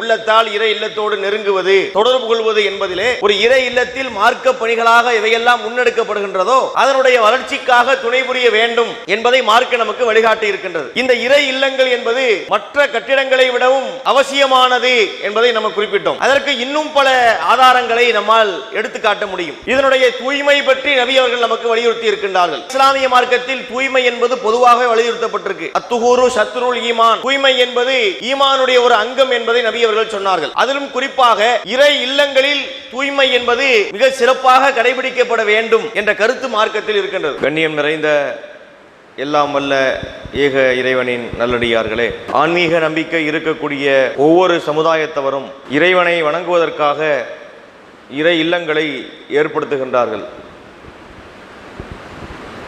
உள்ளத்தால் இறை இல்லத்தோடு நெருங்குவது, தொடர்பு கொள்வது என்பதிலே ஒரு இறை இல்லத்தில் மார்க்க பணிகளாக இவையெல்லாம் முன்னெடுக்கப்படுகின்றதோ அதனுடைய வளர்ச்சிக்காக துணை புரிய வேண்டும் என்பதை மார்க்க நமக்கு வழிகாட்டி இருக்கின்றது. இந்த இறை இல்லங்கள் என்பது மற்ற கட்டிடங்களை விடவும் அவசியமானது என்பதை நம்ம குறிப்பிட்டோம். அதற்கு இன்னும் பல ஆதாரங்களை நம்மால் எடுத்து காட்ட முடியும். இதனுடைய தூய்மை பற்றி நபி அவர்கள் நமக்கு வலியுறுத்தி இருக்கின்றார்கள். இஸ்லாமிய மார்க்கத்தில் தூய்மை என்பது பொதுவாக வலியுறுத்தப்பட்டிருக்கு. அத்துஹூரு ஷத்ருல் ஈமான், தூய்மை என்பது ஈமானுடைய ஒரு அங்கம் என்பதை நபி அவர்கள் சொன்னார்கள். அதிலும் குறிப்பாக இறை இல்லங்களில் தூய்மை என்பது மிக சிறப்பாக கடைபிடிக்கப்பட வேண்டும் என்ற கருத்து மார்க்கத்தில் இருக்கின்றது. கண்ணியம் நிறைந்த எல்லாம் வல்ல ஏக இறைவனின் நல்லடியார்களே, ஆன்மீக நம்பிக்கை இருக்கக்கூடிய ஒவ்வொரு சமுதாயத்தவரும் இறைவனை வணங்குவதற்காக இறை இல்லங்களை ஏற்படுத்துகின்றார்கள்.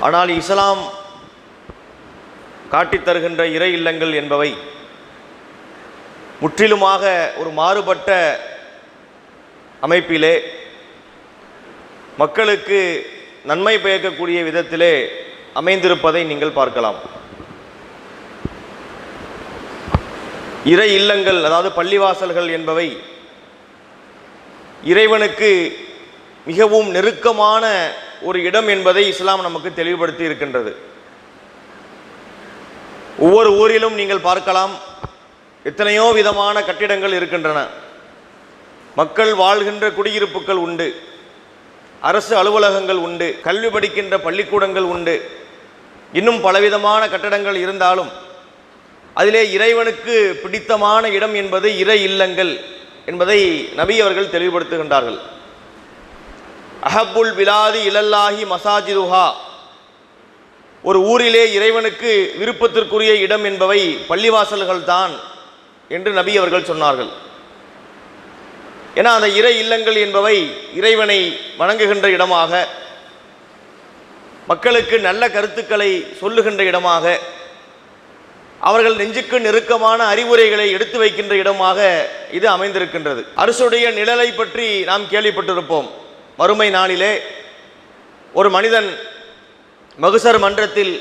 ஆனால் இஸ்லாம் காட்டித் தருகின்ற இறை இல்லங்கள் என்பவை முற்றிலுமாக ஒரு மாறுபட்ட அமைப்பிலே மக்களுக்கு நன்மை பயக்கக்கூடிய விதத்திலே அமைந்திருப்பதை நீங்கள் பார்க்கலாம். இறை இல்லங்கள், அதாவது பள்ளிவாசல்கள் என்பவை இறைவனுக்கு மிகவும் நெருக்கமான ஒரு இடம் என்பதை இஸ்லாம் நமக்கு தெளிவுபடுத்தி இருக்கின்றது. ஒவ்வொரு ஊரிலும் நீங்கள் பார்க்கலாம், எத்தனையோ விதமான கட்டிடங்கள் இருக்கின்றன. மக்கள் வாழ்கின்ற குடியிருப்புகள் உண்டு, அரசு அலுவலகங்கள் உண்டு, கல்வி படிக்கின்ற பள்ளிக்கூடங்கள் உண்டு, இன்னும் பலவிதமான கட்டடங்கள் இருந்தாலும் அதிலே இறைவனுக்கு பிடித்தமான இடம் என்பது இறை இல்லங்கள் என்பதை நபி அவர்கள் தெளிவுபடுத்துகின்றார்கள். அஹப்புல் பிலாதி இலல்லாஹி மசாஜிதுஹா, ஒரு ஊரிலே இறைவனுக்கு விருப்பத்திற்குரிய இடம் என்பவை பள்ளிவாசல்கள் தான் என்று நபி அவர்கள் சொன்னார்கள். ஏன்னா அந்த இறை இல்லங்கள் என்பவை இறைவனை வணங்குகின்ற இடமாக, மக்களுக்கு நல்ல கருத்துக்களை சொல்லுகின்ற இடமாக, அவர்கள் நெஞ்சுக்கு நெருக்கமான அறிவுரைகளை எடுத்து வைக்கின்ற இடமாக இது அமைந்திருக்கின்றது. அரசுடைய நிழலை பற்றி நாம் கேள்விப்பட்டிருப்போம். மறுமை நாளிலே ஒரு மனிதன் மகுசர் மன்றத்தில்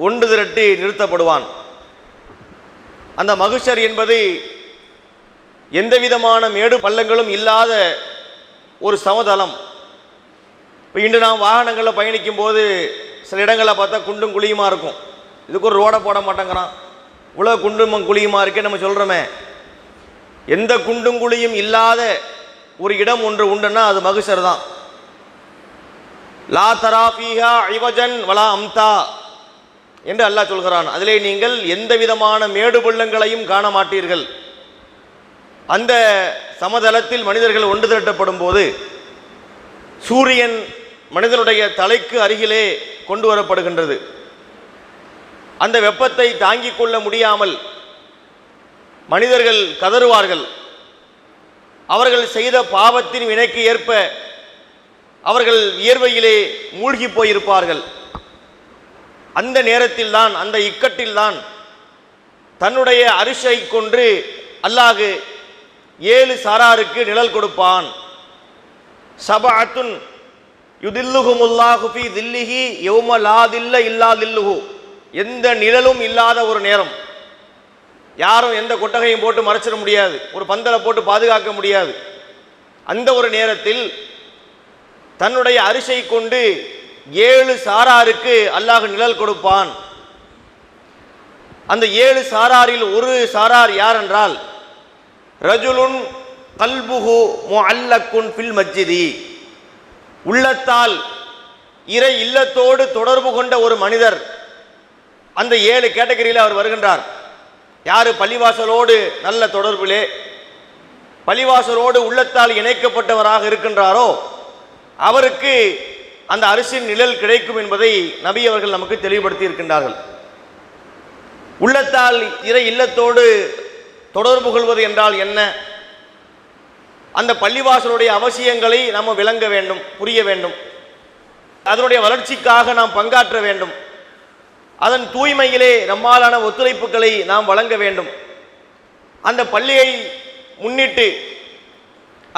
ஒன்று திரட்டி நிறுத்தப்படுவான். அந்த மகுசர் என்பது எந்த விதமான மேடு பள்ளங்களும் இல்லாத ஒரு சமதளம். இப்போ இன்று நாம் வாகனங்களில் பயணிக்கும் போது சில இடங்களில் பார்த்தா குண்டும் குழியுமா இருக்கும். இதுக்கு ஒரு ரோடை போட மாட்டேங்கிறான், உலக குண்டும் குழியுமா இருக்கே நம்ம சொல்கிறோமே. எந்த குண்டும் குழியும் இல்லாத ஒரு இடம் ஒன்று உண்டுன்னா அது மகுசர் தான். லா தரா ஃபீஹா இவஜன் வலா அம்தா என்று அல்லாஹ் சொல்கிறான். அதிலே நீங்கள் எந்த விதமான மேடு பள்ளங்களையும் காண மாட்டீர்கள். அந்த சமதளத்தில் மனிதர்கள் ஒன்று திரட்டப்படும் போது சூரியன் மனிதனுடைய தலைக்கு அருகிலே கொண்டு வரப்படுகின்றது. அந்த வெப்பத்தை தாங்கிக் கொள்ள முடியாமல் மனிதர்கள் கதறுவார்கள். அவர்கள் செய்த பாவத்தின் வினைக்கு ஏற்ப அவர்கள் வியர்வையிலே மூழ்கி போயிருப்பார்கள். அந்த நேரத்தில் தான், அந்த இக்கட்டில் தான் தன்னுடைய அரிசை கொண்டு அல்லாஹ் 7 சாராருக்கு நிழல் கொடுப்பான். சபஅத்துன் யுதில்லுஹுமுல்லாஹு ஃபீ தில்லிஹி யௌம லா தில்ல இல்லா தில்லுஹு, எந்த நிழலும் இல்லாத ஒரு நேரம். யாரும் எந்த கொட்டகையும் போட்டு மறைச்சிட முடியாது, ஒரு பந்தலை போட்டு பாதுகாக்க முடியாது. அந்த ஒரு நேரத்தில் தன்னுடைய அரிசை கொண்டு 7 சாராருக்கு அல்லாஹ் நிழல் கொடுப்பான். அந்த 7 சாராரில் ஒரு சாரார் யார் என்றால் ரஜுலுன் கல்புஹு முஅல்லக்குன் ஃபில் மஸ்ஜிதி, உள்ளத்தால் இறை இல்லத்தோடு தொடர்பு கொண்ட ஒரு மனிதர். அந்த 7 கேட்டகரியில் அவர் வருகின்றார். யார் பள்ளிவாசலோடு நல்ல தொடர்பிலே, பள்ளிவாசலோடு உள்ளத்தால் இணைக்கப்பட்டவராக இருக்கின்றாரோ அவருக்கு அந்த அரிசின் நிழல் கிடைக்கும் என்பதை நபி அவர்கள் நமக்கு தெளிவுபடுத்தி இருக்கின்றார்கள். உள்ளத்தால் இறை இல்லத்தோடு தொடர்பு கொள்வது என்றால் என்ன? அந்த பள்ளிவாசலுடைய அவசியங்களை நாம் விளங்க வேண்டும், புரிய வேண்டும். அதனுடைய வளர்ச்சிக்காக நாம் பங்காற்ற வேண்டும். அதன் தூய்மையிலே நம்மாலான ஒத்துழைப்புகளை நாம் வழங்க வேண்டும். அந்த பள்ளியை முன்னிட்டு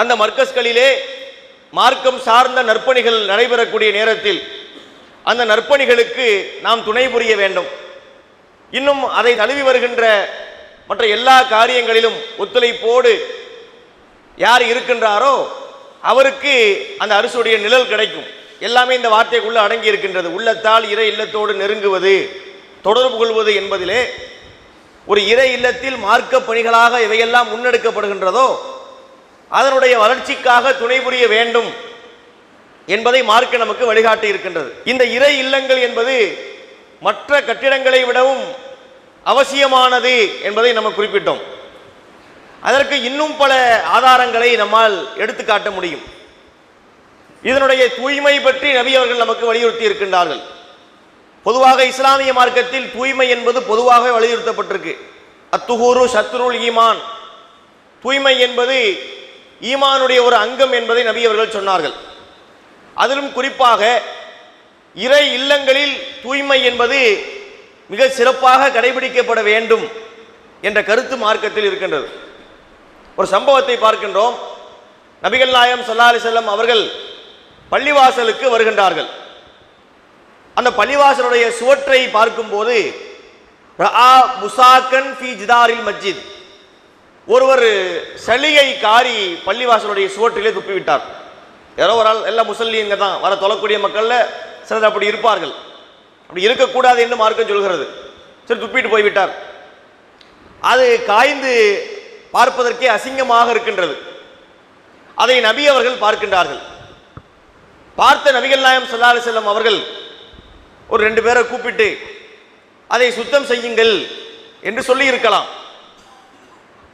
அந்த மர்கஸ்களிலே மார்க்கம் சார்ந்த நற்பணிகள் நடைபெறக்கூடிய நேரத்தில் அந்த நற்பணிகளுக்கு நாம் துணை புரிய வேண்டும். இன்னும் அதை தழுவி வருகின்ற மற்ற எல்லா காரியங்களிலும் ஒத்துழைப்போடு யார் இருக்கின்றாரோ அவருக்கு அந்த அரசுடைய நிழல் கிடைக்கும். எல்லாமே இந்த வார்த்தைக்குள்ள அடங்கி இருக்கின்றது. உள்ளத்தால் இறை இல்லத்தோடு நெருங்குவது, தொடர்பு கொள்வது என்பதிலே ஒரு இறை இல்லத்தில் மார்க்க பணிகளாக இவையெல்லாம் முன்னெடுக்கப்படுகின்றதோ அதனுடைய வளர்ச்சிக்காக துணை புரிய வேண்டும் என்பதை மார்க்க நமக்கு வழிகாட்டி இருக்கின்றது. இந்த இறை இல்லங்கள் என்பது மற்ற கட்டிடங்களை விடவும் அவசியமானது என்பதை நம்ம குறிப்பிட்டோம். அதற்கு இன்னும் பல ஆதாரங்களை நம்மால் எடுத்து காட்ட முடியும். இதனுடைய தூய்மை பற்றி நபி அவர்கள் நமக்கு வலியுறுத்தி இருக்கின்றார்கள். பொதுவாக இஸ்லாமிய மார்க்கத்தில் தூய்மை என்பது பொதுவாக வலியுறுத்தப்பட்டிருக்கு. அத்துஹூரு ஷத்ருல் ஈமான், தூய்மை என்பது ஈமானுடைய ஒரு அங்கம் என்பதை நபி அவர்கள் சொன்னார்கள். அதிலும் குறிப்பாக இறை இல்லங்களில் தூய்மை என்பது மிக சிறப்பாக கடைபிடிக்கப்பட வேண்டும் என்ற கருத்து மார்க்கத்தில் இருக்கின்றது. ஒரு சம்பவத்தை பார்க்கின்றோம். நபிகள் நாயகம் ஸல்லல்லாஹு அலைஹி வஸல்லம் அவர்கள் பள்ளிவாசலுக்கு வருகின்றார்கள். அந்த பள்ளிவாசலுடைய சுவற்றை பார்க்கும்போது ரஆ முசாக்கன் ஃபீ ஜிதாரில் மஸ்ஜித், ஒருவர் சளியை காரி பள்ளிவாசலுடைய சுவற்றிலே துப்பிவிட்டார். யாரோ ஒரு ஆள், எல்லா முசல்லிங்க தான், வர தொழக்கூடிய மக்கள்ல சிலர் அப்படி இருப்பார்கள். அப்படி இருக்கக்கூடாது என்று மார்க்கம் சொல்கிறது. சரி, துப்பிட்டு போய்விட்டார். அது காய்ந்து பார்ப்பதற்கே அசிங்கமாக இருக்கின்றது. அதை நபி அவர்கள் பார்க்கின்றார்கள். பார்த்த நபிகள் நாயகம் ஸல்லல்லாஹு அலைஹி வஸல்லம் அவர்கள் ஒரு 2 பேரை கூப்பிட்டு அதை சுத்தம் செய்யுங்கள் என்று சொல்லி இருக்கலாம்.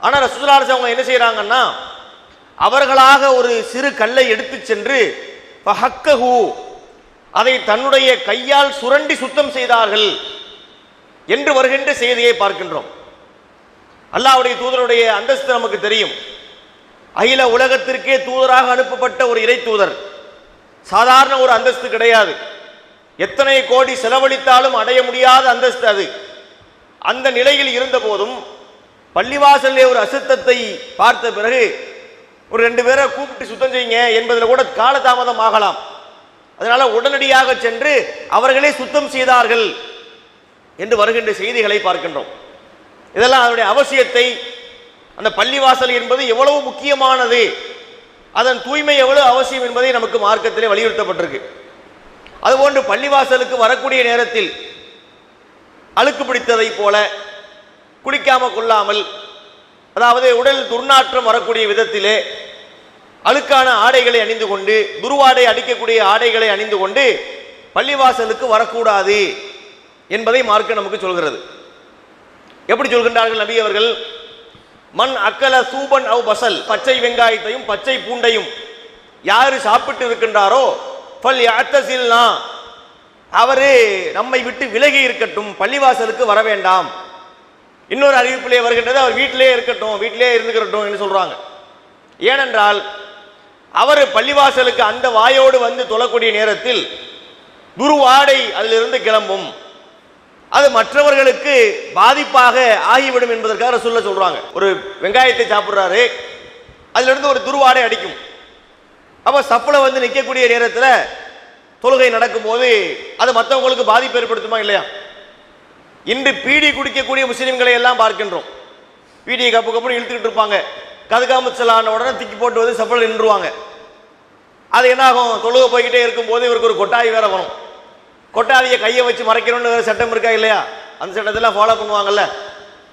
ஆனால் ரசூலுல்லாஹி அலைஹி வஸல்லம் என்ன செய்யறாங்கன்னா, அவர்களாக ஒரு சிறு கல்லை எடுத்து சென்று ஃபஹக்கஹு, அதை தன்னுடைய கையால் சுரண்டி சுத்தம் செய்தார்கள் என்று வருகின்ற செய்தியை பார்க்கின்றோம். அல்லாஹ்வுடைய தூதருடைய அந்தஸ்து நமக்கு தெரியும். அகில உலகத்திற்கே தூதராக அனுப்பப்பட்ட ஒரு இறை தூதர். சாதாரண ஒரு அந்தஸ்து கிடையாது. எத்தனை கோடி செலவழித்தாலும் அடைய முடியாத அந்தஸ்து அது. அந்த நிலையில் இருந்த போதும் பள்ளிவாசலே ஒரு அசுத்தத்தை பார்த்த பிறகு ஒரு 2 பேரை கூப்பிட்டு சுத்தம் செய்யுங்க என்பதில் கூட காலதாமதம் ஆகலாம். அதனால உடனடியாக சென்று அவர்களே சுத்தம் செய்தார்கள் என்று வருகின்ற செய்திகளை பார்க்கின்றோம். இதெல்லாம் அதனுடைய அவசியத்தை, அந்த பள்ளிவாசல் என்பது எவ்வளவு முக்கியமானது, அதன் தூய்மை எவ்வளவு அவசியம் என்பதை நமக்கு மார்க்கத்திலே வலியுறுத்தப்பட்டிருக்கு. அதுபோன்று பள்ளிவாசலுக்கு வரக்கூடிய நேரத்தில் அழுக்கு பிடித்ததை போல குளிக்காம கொள்ளாமல், அதாவது உடல் துர்நாற்றம் வரக்கூடிய விதத்திலே அழுக்கான ஆடைகளை அணிந்து கொண்டு, துருவாடை அடிக்கக்கூடிய ஆடைகளை அணிந்து கொண்டு பள்ளிவாசலுக்கு வரக்கூடாது என்பதை மார்க்கம் நமக்கு சொல்கிறது. எப்படி சொல்கின்றார்கள் நபி அவர்கள்? மன் அக்கல சூபன் அவ் பசல், பச்சை வெங்காயத்தையும் பச்சை பூண்டையும் யாரு சாப்பிட்டு இருக்கின்றாரோ ஃபல் யஅ்தஸில்னா, அவரு நம்மை விட்டு விலகி இருக்கட்டும், பள்ளிவாசலுக்கு வர வேண்டாம். இன்னொரு அறிவிப்பிலே வருகின்றது, அவர் வீட்டிலே இருக்கட்டும், வீட்டிலே இருந்துக்கிறட்டும் என்று சொல்றாங்க. ஏனென்றால் அவர் பள்ளிவாசலுக்கு அந்த வாயோடு வந்து தொழக்கூடிய நேரத்தில் துருவாடை அதிலிருந்து கிளம்பும், அது மற்றவர்களுக்கு பாதிப்பாக ஆகிவிடும் என்பதற்காக ரசூலுல்லாஹ் சொல்றாங்க. ஒரு வெங்காயத்தை சாப்பிடுறாரு, அதிலிருந்து ஒரு துருவாடை அடிக்கும். அப்ப சப்புல வந்து நிற்கக்கூடிய நேரத்தில் தொழுகை நடக்கும் போது அது மற்றவங்களுக்கு பாதிப்பு ஏற்படுத்துமா இல்லையா? இன்று பீடி குடிக்கக்கூடிய முஸ்லிம்களை எல்லாம் பார்க்கின்றோம். பீடியை கப்பு கப்புன்னு இழுத்துக்கிட்டு இருப்பாங்க. கதுகாமச்சலான உடனே திக்கி போட்டு வந்து சப்பல் நின்றுவாங்க. அது என்ன ஆகும்? தொழுகை போய்கிட்டே இருக்கும் போது இவருக்கு ஒரு கொட்டாவி வேற வரும். கொட்டாவியை கையை வச்சு மறைக்கணும்னு வேற சட்டம் இருக்கா இல்லையா? அந்த சட்டத்தெல்லாம் ஃபாலோ பண்ணுவாங்கல்ல.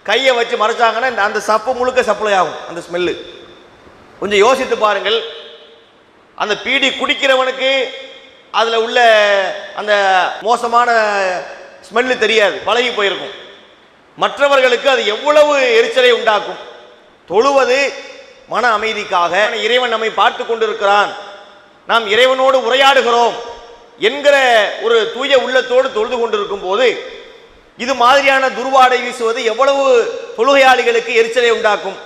கையை வச்சு மறைச்சாங்கன்னா அந்த சப்பு முழுக்க சப்ளை ஆகும் அந்த ஸ்மெல்லு. கொஞ்சம் யோசித்து பாருங்கள். அந்த பீடி குடிக்கிறவனுக்கு அதுல உள்ள அந்த மோசமான ஸ்மெல்லு தெரியாது, பழகி போயிருக்கும். மற்றவர்களுக்கு அது எவ்வளவு எரிச்சலை உண்டாக்கும். தொழுவது மன அமைதிக்காக, இறைவன் நம்மை பார்த்து கொண்டிருக்கிறான், நாம் இறைவனோடு உரையாடுகிறோம் என்கிற ஒரு தூய உள்ளத்தோடு தொழுது கொண்டிருக்கும் போது இது மாதிரியான துர்வாடை வீசுவது எவ்வளவு தொழுகையாளிகளுக்கு எரிச்சலை உண்டாக்கும்.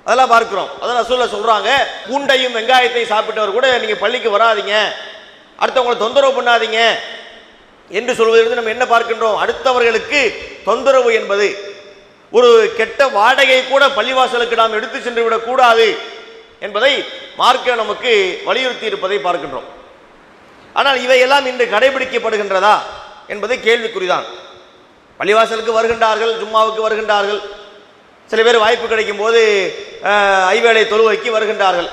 அதெல்லாம் பார்க்கிறோம். அதான் ரசூலுல்லாஹ் சொல்றாங்க, பூண்டையும் வெங்காயத்தை சாப்பிட்டவர் கூட நீங்க பள்ளிக்கு வராதீங்க, அடுத்தவங்களை தொந்தரவு பண்ணாதீங்க என்று சொல்வதிலிருந்து நம்ம என்ன பார்க்கின்றோம்? அடுத்தவர்களுக்கு தொந்தரவு என்பது, ஒரு கெட்ட வாடகை கூட பள்ளிவாசலுக்கு நாம் எடுத்து சென்று விடக் கூடாது என்பதை மார்க்க நமக்கு வலியுறுத்தி இருப்பதை பார்க்கின்றோம். ஆனால் இவையெல்லாம் இன்று கடைபிடிக்கப்படுகின்றதா என்பதை கேள்விக்குறிதான். பள்ளிவாசலுக்கு வருகின்றார்கள், ஜும்மாவுக்கு வருகின்றார்கள், சில பேர் வாய்ப்பு கிடைக்கும் போது ஐவேளை தொழுகைக்கு வருகின்றார்கள்.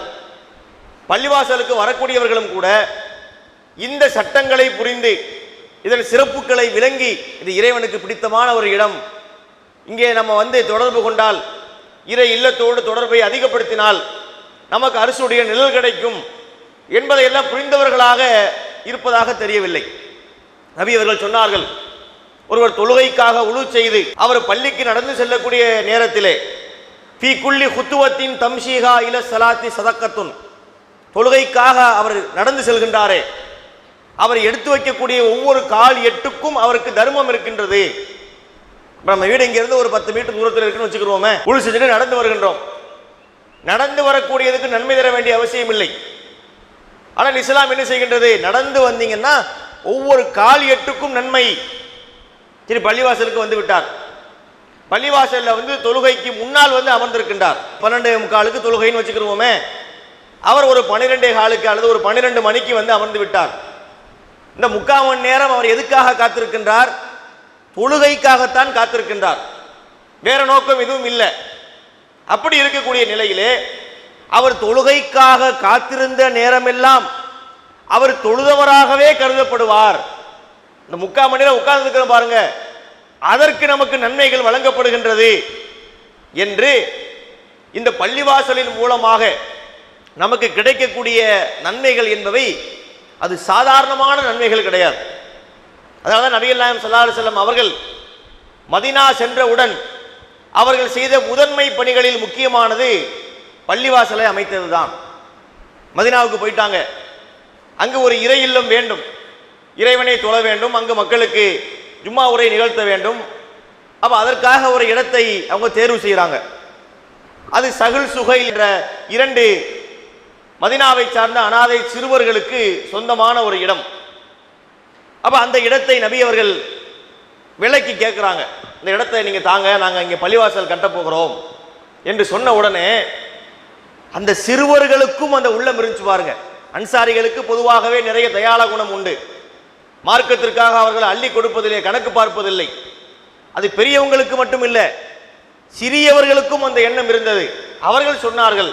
பள்ளிவாசலுக்கு வரக்கூடியவர்களும் கூட இந்த சட்டங்களை புரிந்து இதன் சிறப்புகளை விளங்கி இது இறைவனுக்கு பிடித்தமான ஒரு இடம், இங்கே நம்ம தொடர்பு கொண்டால் இறை இல்லத்தோடு தொடர்பை அதிகப்படுத்தினால் நமக்கு அரசுடைய நிழல் கிடைக்கும் என்பதை எல்லாம் புரிந்தவர்களாக இருப்பதாக தெரியவில்லை. நபி அவர்கள் சொன்னார்கள், ஒருவர் தொழுகைக்காக உழு செய்து அவர் பள்ளிக்கு நடந்து செல்லக்கூடிய நேரத்திலே ஃபீ குல்லி குத்துவத்தின் தம்ஷீஹா இல ஸலாத்தி ஸதக்கத்துன், தொழுகைக்காக அவர் நடந்து செல்கின்றாரே அவர் எடுத்து வைக்கக்கூடிய ஒவ்வொரு கால் எட்டுக்கும் அவருக்கு தர்மம் இருக்கின்றது. நம்ம வீடு இங்கிருந்து ஒரு 10 மீட்டர் தூரத்தில் இருக்குன்னு வச்சுக்கிறோமே, உழு செஞ்சுட்டு நடந்து வருகின்றோம். நடந்து வரக்கூடியதுக்கு நன்மை தர வேண்டிய அவசியம் இல்லை. ஆனால் இஸ்லாம் என்ன செய்கின்றது, நடந்து வந்தீங்கன்னா ஒவ்வொரு கால் எட்டுக்கும் நன்மை. சரி, பள்ளிவாசலுக்கு வந்து விட்டார். பள்ளிவாசல்ல தொழுகைக்கு முன்னால் அமர்ந்திருக்கின்றார். 12:45 தொழுகைன்னு வச்சுக்கிறோமே, அவர் ஒரு 12:15 அல்லது ஒரு 12 மணிக்கு அமர்ந்து விட்டார். இந்த 3/4 மணி நேரம் அவர் எதுக்காக காத்திருக்கின்றார்? தொழுகைக்காகத்தான் காத்திருக்கின்றார், வேற நோக்கம் எதுவும் இல்லை. அப்படி இருக்கக்கூடிய நிலையிலே அவர் தொழுகைக்காக காத்திருந்த நேரமெல்லாம் அவர் தொழுதவராகவே கருதப்படுவார். இந்த 3/4 மணி நேரம் உட்கார்ந்து இருக்கிற பாருங்க, அதற்கு நமக்கு நன்மைகள் வழங்கப்படுகின்றது என்று இந்த பள்ளிவாசலின் மூலமாக நமக்கு கிடைக்கக்கூடிய நன்மைகள் என்பவை அது சாதாரணமான நன்மைகள் கிடையாது. அதனால தான் நபிகள் நாயகம் ஸல்லல்லாஹு அலைஹி வஸல்லம் அவர்கள் மதீனா சென்றவுடன் அவர்கள் செய்த முதன்மை பணிகளில் முக்கியமானது பள்ளிவாசலை அமைத்ததுதான். மதீனாவுக்கு போயிட்டாங்க, அங்கு ஒரு இறை இல்லம் வேண்டும், இறைவனை தொழ வேண்டும், அங்கு மக்களுக்கு ஜும்மா உரை நிகழ்த்த வேண்டும். அப்ப அதற்காக ஒரு இடத்தை அவங்க தேர்வு செய்கிறாங்க. அது சஹுல் சுஹைல் என்ற 2 மதீனாவை சார்ந்த அனாதை சிறுவர்களுக்கு சொந்தமான ஒரு இடம். அப்ப அந்த இடத்தை நபி அவர்கள் விலைக்கு கேட்கிறாங்க, இந்த இடத்தை நீங்க தாங்க, நாங்க இங்க பள்ளிவாசல் கட்ட போகிறோம் என்று சொன்ன உடனே அந்த சிறுவர்களுக்கும் அந்த உள்ளம் இருந்துச்சு பாருங்க. அன்சாரிகளுக்கு பொதுவாகவே நிறைய தயாள குணம் உண்டு. மார்க்கத்திற்காக அவர்கள் அள்ளி கொடுப்பதிலே கணக்கு பார்ப்பதில்லை. அது பெரியவங்களுக்கு மட்டும் இல்லை, சிறியவர்களுக்கும் அந்த எண்ணம் இருந்தது. அவர்கள் சொன்னார்கள்,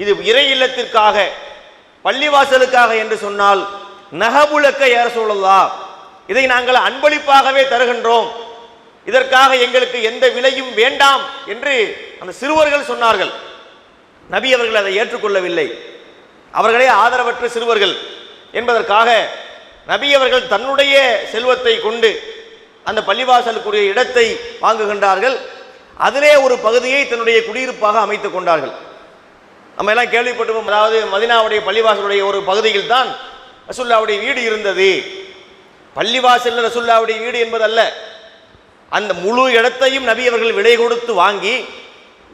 இது இறை இல்லத்திற்காக பள்ளிவாசலுக்காக என்று சொன்னால் நஹபுலக்க யா ரசூலல்லாஹ், இதை நாங்கள் அன்பளிப்பாகவே தருகின்றோம், இதற்காக எங்களுக்கு எந்த விலையும் வேண்டாம் என்று அந்த சிறுவர்கள் சொன்னார்கள். நபி அவர்கள் அதை ஏற்றுக்கொள்ளவில்லை. அவர்களே ஆதரவற்ற சிறுவர்கள் என்பதற்காக நபி அவர்கள் தன்னுடைய செல்வத்தை கொண்டு அந்த பள்ளிவாசலுக்குரிய இடத்தை வாங்குகின்றார்கள். அதிலே ஒரு பகுதியை தன்னுடைய குடியிருப்பாக அமைத்துக் கொண்டார்கள். நம்ம எல்லாம் கேள்விப்பட்டிருப்போம், அதாவது மதீனாவுடைய பள்ளிவாசலுடைய ஒரு பகுதியில் தான் ரசூலுல்லாஹ்வுடைய வீடு இருந்தது. பள்ளிவாசல்ல ரசூலுல்லாஹ்வுடைய வீடு என்பதல்ல, அந்த முழு இடத்தையும் நபி அவர்கள் விலை கொடுத்து வாங்கி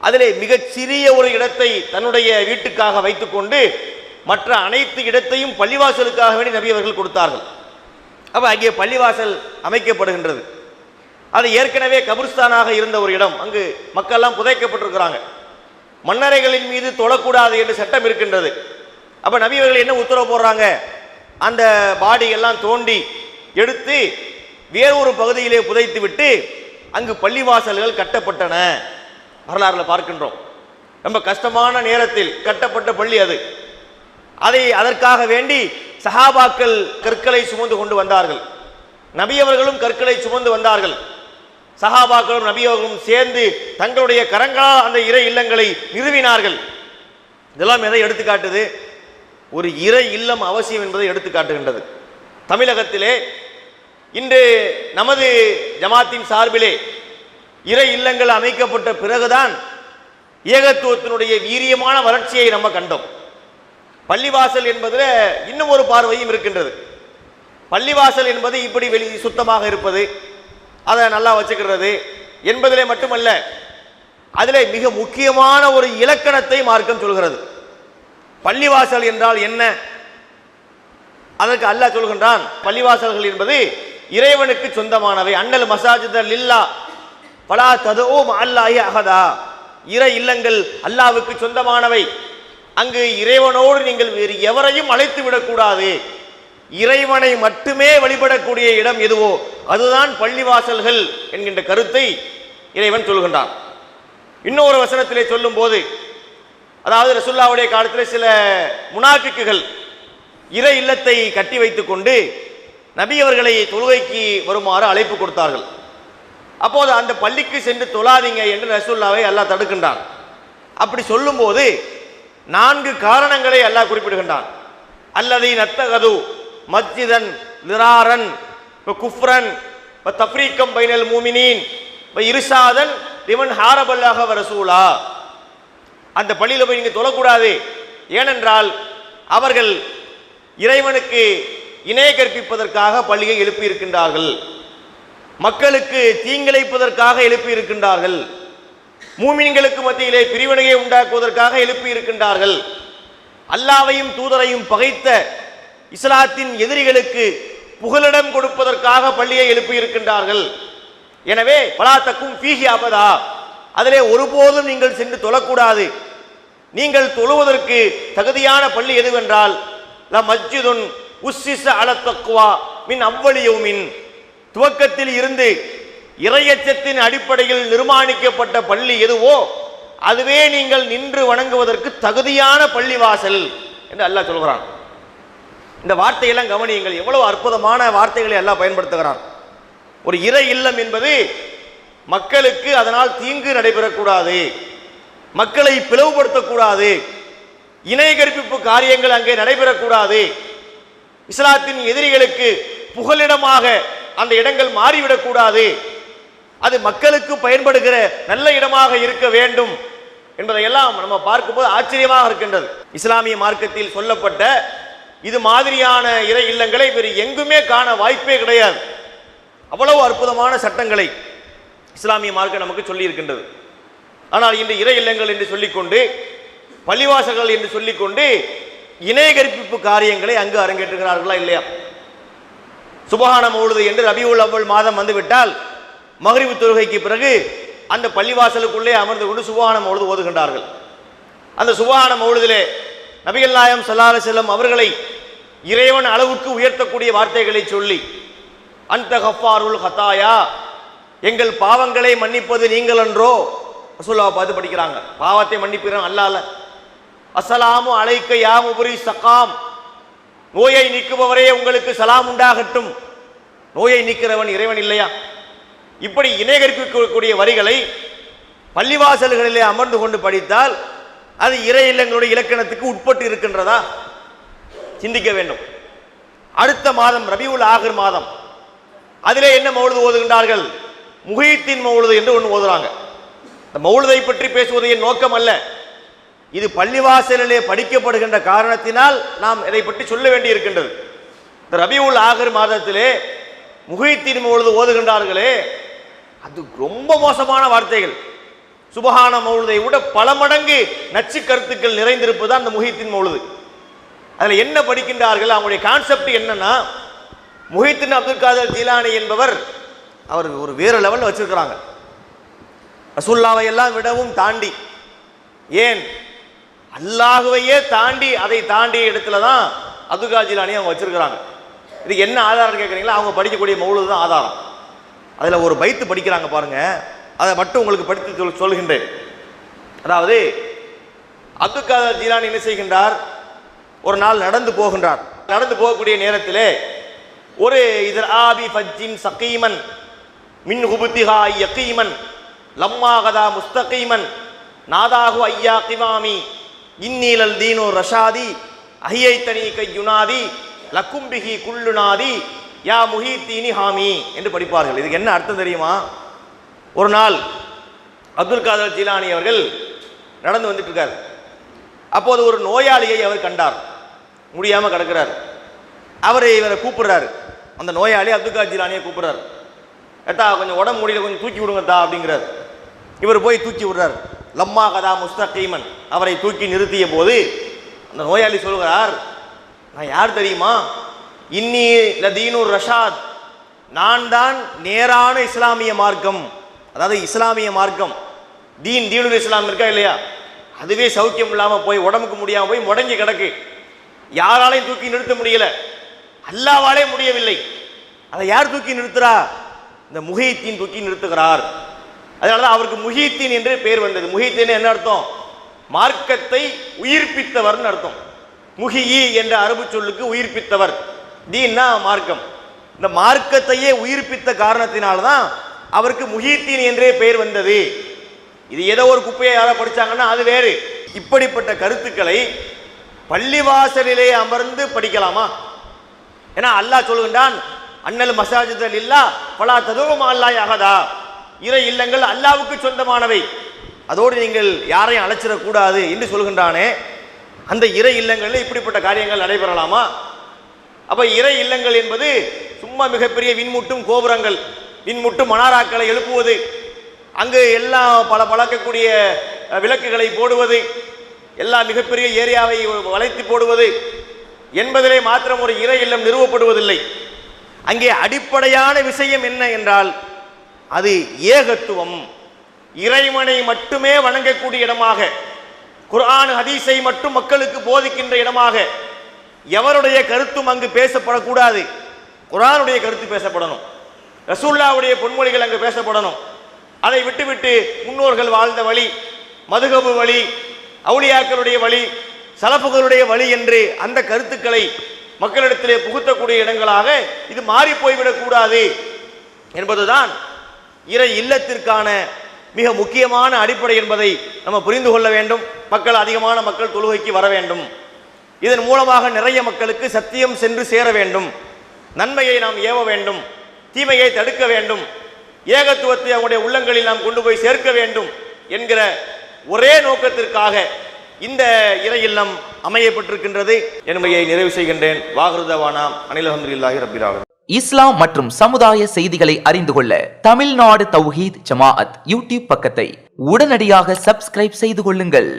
அதிலே மிகச் சிறிய ஒரு இடத்தை தன்னுடைய வீட்டுக்காக வைத்துக்கொண்டு மற்ற அனைத்து இடத்தையும் பள்ளிவாசலுக்காக வேண்டி நபி அவர்கள் கொடுத்தார்கள். அப்ப அங்கே பள்ளிவாசல் அமைக்கப்படுகின்றது. அது ஏற்கனவே கபிர்ஸ்தானாக இருந்த ஒரு இடம், அங்கு மக்கள் எல்லாம் புதைக்கப்பட்டிருக்கிறாங்க. மன்னரைகளின் மீது தொழக்கூடாது என்று சட்டம் இருக்கின்றது. அப்ப நபி அவர்கள் என்ன உத்தரவு போடுறாங்க, அந்த பாடி எல்லாம் தோண்டி எடுத்து வேறொரு பகுதியிலே புதைத்து விட்டு அங்கு பள்ளிவாசல்கள் கட்டப்பட்டன. வரலாறுல பார்க்கின்றோம். ரொம்ப கஷ்டமான நேரத்தில் கட்டப்பட்ட பள்ளி அது. அதற்காக வேண்டி சஹாபாக்கள் கற்களை சுமந்து கொண்டு வந்தார்கள். நபி அவர்களும் கற்களை சுமந்து வந்தார்கள். சஹாபாக்களும் நபி அவர்களும் சேர்ந்து தங்களுடைய கரங்களால் அந்த இறை இல்லங்களை நிறுவினார்கள். இதெல்லாம் எதை எடுத்துக்காட்டுது? ஒரு இறை இல்லம் அவசியம் என்பதை எடுத்துக்காட்டுகின்றது. தமிழகத்திலே இன்று நமது ஜமாத்தின் சார்பிலே இறை இல்லங்கள் அமைக்கப்பட்ட பிறகுதான் ஏகத்துவத்தினுடைய வீரியமான வளர்ச்சியை நம்ம கண்டோம். பள்ளிவாசல் என்பதில் இன்னும் ஒரு பார்வையும் இருக்கின்றது. பள்ளிவாசல் என்பது இப்படி சுத்தமாக இருப்பது, அதை நல்லா வச்சுக்கிறது என்பதிலே மட்டுமல்ல, அதிலே மிக முக்கியமான ஒரு இலக்கணத்தை மார்க்கம் சொல்கிறது. பள்ளிவாசல் என்றால் என்ன? அதற்கு அல்லாஹ் சொல்கின்றான், பள்ளிவாசல்கள் என்பது இறைவனுக்கு சொந்தமானவை. அன்னல் மசாஜித லில்லா பலா ததுஉ மஅல்லாஹி அஹதா, இறை இல்லங்கள் அல்லாஹ்வுக்கு சொந்தமானவை. அங்கு இறைவனோடு நீங்கள் வேறு எவரையும் அழைத்து விடக்கூடாது. இறைவனை மட்டுமே வழிபடக்கூடிய இடம் எதுவோ அதுதான் பள்ளிவாசல்கள் என்கின்ற கருத்தை இறைவன் சொல்கின்றான். இன்னொரு வசனத்திலே சொல்லும் போது, அதாவது ரசூலுல்லாஹ்வுடைய காலத்தில் சில முனாஃபிக்குகள் இறை இல்லத்தை கட்டி வைத்துக் கொண்டு நபி அவர்களை தொழுகைக்கு வருமாறு அழைப்பு கொடுத்தார்கள். அப்போது அந்த பள்ளிக்கு சென்று தொழாதீங்க என்று ரசூலுல்லாஹ்வை அல்லாஹ் தடுக்கின்றான். அப்படி சொல்லும் போது 4 காரணங்களை அல்லாஹ் குறிப்பிடுகின்றான். அல்லதி நத்தகது மஸ்ஜிதன் லிராரன் குஃப்ரன் தஃப்ரீகம் பைனல் மூமினீன் இர்ஷாதன் லிமன் ஹாரபல்லாஹ வ ரசூலா. அந்த பள்ளியில் போய் நீங்க தொழக்கூடாது, ஏனென்றால் அவர்கள் இறைவனுக்கு இணை கற்பிப்பதற்காக பள்ளியை எழுப்பி இருக்கின்றார்கள், மக்களுக்கு தீங்கிழைப்பதற்காக எழுப்பி இருக்கின்றார்கள், மூமின்களுக்கு மத்தியிலே பிரிவினையை உண்டாக்குவதற்காக எழுப்பி இருக்கின்றார்கள், அல்லாஹ்வையும் தூதரையும் பகைத்த இஸ்லாத்தின் எதிரிகளுக்கு புகலிடம் கொடுப்பதற்காக பள்ளியை எழுப்பி இருக்கின்றார்கள். எனவே பலாத்தக்கும் ஃபீஹி அபதா, அதிலே ஒருபோதும் நீங்கள் சென்று தொழக்கூடாது. நீங்கள் தொழுவதற்கு தகுதியான பள்ளி எதுவென்றால் ல மஸ்ஜிதுன் உஸ்ஸிஸ அல தக்வா மின் அவ்வலி யௌமின், துவக்கத்தில் இருந்து இறையச்சத்தின் அடிப்படையில் நிர்மாணிக்கப்பட்ட பள்ளி எதுவோ அதுவே நீங்கள் நின்று வணங்குவதற்கு தகுதியான பள்ளிவாசல் என்று அல்லாஹ் சொல்கிறான். இந்த வார்த்தையெல்லாம் கவனியுங்கள், எவ்வளவு அற்புதமான வார்த்தைகளை அல்லாஹ் பயன்படுத்துகிறான். ஒரு இறை இல்லம் என்பது மக்களுக்கு அதனால் தீங்கு நடைபெறக்கூடாது, மக்களை பிளவுபடுத்தக்கூடாது, இணை கற்பிப்பு காரியங்கள் அங்கே நடைபெறக்கூடாது, இஸ்லாத்தின் எதிரிகளுக்கு புகலிடமாக அந்த இடங்கள் மாறிவிடக்கூடாது, அது மக்களுக்கு பயன்படுகிற நல்ல இடமாக இருக்க வேண்டும் என்பதையெல்லாம் நம்ம பார்க்கும்போது ஆச்சரியமாக இருக்கின்றது. இஸ்லாமிய மார்க்கத்தில் சொல்லப்பட்ட இது மாதிரியான இறை இல்லங்களை வேறு எங்குமே காண வாய்ப்பே கிடையாது. அவ்வளவு அற்புதமான சட்டங்களை இஸ்லாமிய மார்க்கம் நமக்கு சொல்லி இருக்கின்றது. ஆனால் இன்று இறை இல்லங்கள் என்று சொல்லிக்கொண்டு, பள்ளிவாசல்கள் என்று சொல்லிக்கொண்டு இணை கற்பிப்பு காரியங்களை அங்கு அரங்கேற்றுகிறார்களா இல்லையா? சுபஹான மௌலுது என்று ரபியுல் அவ்வல் மாதம் வந்துவிட்டால் மக்ரிபு தொழுகைக்கு பிறகு அந்த பள்ளிவாசலுக்குள்ளே அமர்ந்து கொண்டு சுபஹான மௌலுது ஓதுகின்றார்கள். அந்த சுபஹான மௌலுதிலே நபிகள் நாயகம் ஸல்லல்லாஹு அலைஹி வஸல்லம் அவர்களை இறைவன் அளவுக்கு உயர்த்தக்கூடிய வார்த்தைகளை சொல்லி, அந்த கஃபாருல் ஹதாயா, எங்கள் பாவங்களை மன்னிப்பது நீங்கள் என்றோ ரசூலுல்லாஹ் பார்த்து படிக்கிறாங்க. பாவத்தை மன்னிப்பிறான் அல்லாஹ். அஸ்ஸலாமு அலைக்க யா முபரி சகாம், நோயை நீக்குபவரே உங்களுக்கு சலாம் உண்டாகட்டும். நோயை நீக்கிறவன் இறைவன் இல்லையா? இப்படி இணை கற்பிக்கக்கூடிய வரிகளை பள்ளிவாசல்களிலே அமர்ந்து கொண்டு படித்தால் அது இறை இல்லங்களுடைய இலக்கணத்துக்கு உட்பட்டு இருக்கின்றதா? சிந்திக்க வேண்டும். அடுத்த மாதம் ரபியுல் ஆகிர் மாதம், அதிலே என்ன மௌலுது ஓதுகின்றார்கள்? முஹீத்தீன் மௌலுது என்று ஒன்று ஓதுறாங்க. இந்த மௌலுதை பற்றி பேசுவது என் நோக்கம் அல்ல, இது பள்ளிவாசலிலே படிக்கப்படுகின்ற காரணத்தினால் நாம் இதை பற்றி சொல்ல வேண்டி இருக்கின்றது. இந்த ரபியுல் ஆகிர் மாதத்திலே முஹீத்தீன் மௌலுது ஓதுகின்றார்களே, அது ரொம்ப மோசமான வார்த்தைகள். சுபஹான மௌலுதை விட பல மடங்கு நச்சு கருத்துக்கள் நிறைந்திருப்பது அந்த முஹீத்தீன் மௌலுது. அதில் என்ன படிக்கின்றார்கள்? அவங்களுடைய கான்செப்ட் என்னன்னா, முஹீத்தீன் அப்துல் காதர் ஜீலானி என்பவர் அவர் ஒரு வேற லெவலில் வச்சிருக்கிறாங்க. ரசூலுல்லாஹ்வை எல்லாம் விடவும் தாண்டி, ஏன் அல்லாஹ்வையே தாண்டி அதை தாண்டிய இடத்துல தான் அப்துல் காதர் ஜீலானி அவங்க வச்சிருக்கிறாங்க. இதுக்கு என்ன ஆதாரம் கேட்குறீங்களா? அவங்க படிக்கக்கூடிய மௌலுது தான் ஆதாரம். அதில் ஒரு பைத்து படிக்கிறாங்க பாருங்க, அதை மட்டும் உங்களுக்கு படித்து சொல்கின்றேன். அதாவது அப்துல் காதர் ஜீலானி என்ன செய்கின்றார்? ஒரு நாள் நடந்து போகின்றார். நடந்து போகக்கூடிய நேரத்திலே ஒரு இதர் ஆபி ஃபஜ்ஜின் சகீமன் மின் ஹுபுத்திஹா யகீமன் லம்மா கதா முஸ்தகீமன் நாதாஹு ஐயா கிவாமி இன்னீலல் தீனு ரஷாதி அஹியைத்தனி கையுனாதி லக்கும்பிஹி குல்லுனாதி யா முஹீத்தீனி ஹாமி என்று படிப்பார்கள். இதுக்கு என்ன அர்த்தம் தெரியுமா? ஒரு நாள் அப்துல் காதர் ஜீலானி அவர்கள் நடந்து வந்துட்டு இருக்கார். அப்போது ஒரு நோயாளியை அவர் கண்டார், முடியாமல் கிடக்கிறார். இவரை கூப்பிடுறாரு. அந்த நோயாளி அப்துல் காதர் ஜீலானியை கூப்பிடுறாரு. ஏத்தா கொஞ்சம் உடம்பு முடியல, கொஞ்சம் தூக்கி விடுங்கத்தா அப்படிங்கிறார். இவர் போய் தூக்கி விடுறார். லம்மா கதா முஸ்தகீமன், அவரை தூக்கி நிறுத்திய போது அந்த நோயாளி சொல்கிறார், நான் யார் தெரியுமா? இன்னி லதீனுர் ரஷாத், நான் தான் நேரான இஸ்லாமிய மார்க்கம். அதாவது இஸ்லாமிய மார்க்கம், தீனுல் இஸ்லாம் இருக்கா இல்லையா, அதுவே சௌக்கியம் இல்லாமல் போய் உடம்புக்கு முடியாமல் போய் முடங்கி கிடக்கு. யாராலையும் தூக்கி நிறுத்த முடியல, அல்லாஹ்வாலே முடியவில்லை. அதை யார் தூக்கி நிறுத்துறா? இந்த முஹீத்தீன் தூக்கி நிறுத்துகிறார். அதனாலதான் அவருக்கு முஹீத்தீன் என்று பெயர் வந்தது. முஹீத்தீன் என்ன அர்த்தம்? மார்க்கத்தை உயிர்ப்பித்தவர் அர்த்தம். முஹியி என்ற அரபு சொல்லுக்கு உயிர்ப்பித்தவர். தீன்னா மார்க்கம். இந்த மார்க்கத்தையே உயிர்ப்பித்த காரணத்தினால்தான் அவருக்கு முஹீத்தீன் என்றே பெயர் வந்தது. இது ஏதோ ஒரு குப்பையை யாரோ படிச்சாங்கன்னா அது வேறு. இப்படிப்பட்ட கருத்துக்களை பள்ளிவாசலிலே அமர்ந்து படிக்கலாமா? ஏன்னா அல்லாஹ் சொல்கின்றான், அன்னல் மசாஜிதல் இல்லா பலா ததுவும் அல்லாஹ் அஹதா, இறை இல்லங்கள் அல்லாஹ்வுக்கு சொந்தமானவை, அதோடு நீங்கள் யாரையும் அழைச்சிடக்கூடாது என்று சொல்கின்றானே. அந்த இறை இல்லங்களில் இப்படிப்பட்ட காரியங்கள் நடைபெறலாமா? அப்ப இறை இல்லங்கள் என்பது சும்மா மிகப்பெரிய விண்முட்டும் கோபுரங்கள், விண்முட்டும் மனாராக்களை எழுப்புவது, அங்கு எல்லாம் பல பழக்கக்கூடிய விளக்குகளை போடுவது, எல்லா மிகப்பெரிய ஏரியாவை வளைத்து போடுவது என்பதிலே மாத்திரம் ஒரு இறை இல்லம் நிறுவப்படுவதில்லை. அங்கே அடிப்படையான விஷயம் என்ன என்றால் அது ஏகத்துவம், இறைவனை மட்டுமே வணங்கக்கூடிய இடமாக, குர்ஆன் ஹதீஸை மட்டும் மக்களுக்கு போதிக்கின்ற இடமாக, எவருடைய கருத்தும் அங்கு பேசப்படக்கூடாது. குர்ஆனுடைய கருத்து பேசப்படணும், ரசூலுல்லாஹ்வுடைய பொன்மொழிகள் அங்கு பேசப்படணும். அதை விட்டுவிட்டு முன்னோர்கள் வாழ்ந்த வழி, மதுஹபு வழி, அவுலியாக்களுடைய வழி, சலஃபுகளுடைய வழி என்று அந்த கருத்துக்களை மக்களிடத்திலே புகுத்தக்கூடிய இடங்களாக இது மாறி போய்விடக் கூடாது என்பதுதான் இறை இல்லத்திற்கான மிக முக்கியமான அடிப்படை என்பதை நம்ம புரிந்து கொள்ள வேண்டும். அதிகமான மக்கள் தொழுகைக்கு வர வேண்டும். இதன் மூலமாக நிறைய மக்களுக்கு சத்தியம் சென்று சேர வேண்டும். நன்மையை நாம் ஏவ வேண்டும், தீமையை தடுக்க வேண்டும், ஏகத்துவத்தை அவங்களுடைய உள்ளங்களில் நாம் கொண்டு போய் சேர்க்க வேண்டும் என்கிற ஒரே நோக்கத்திற்காக இந்த இறை இல்லம் அமையப்பட்டிருக்கின்றது என்பதை நிறைவு செய்கின்றேன். வாஹிருதவானா அனில் அல்ஹம்துலில்லாஹி ரப்பில் ஆலமீன். இஸ்லாம் மற்றும் சமுதாய செய்திகளை அறிந்து கொள்ள தமிழ்நாடு தௌஹீத் ஜமாஅத் யூடியூப் பக்கத்தை உடனடியாக சப்ஸ்கிரைப் செய்து கொள்ளுங்கள்.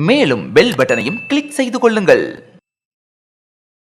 மேலும் பெல் பட்டனையும் கிளிக் செய்து கொள்ளுங்கள்.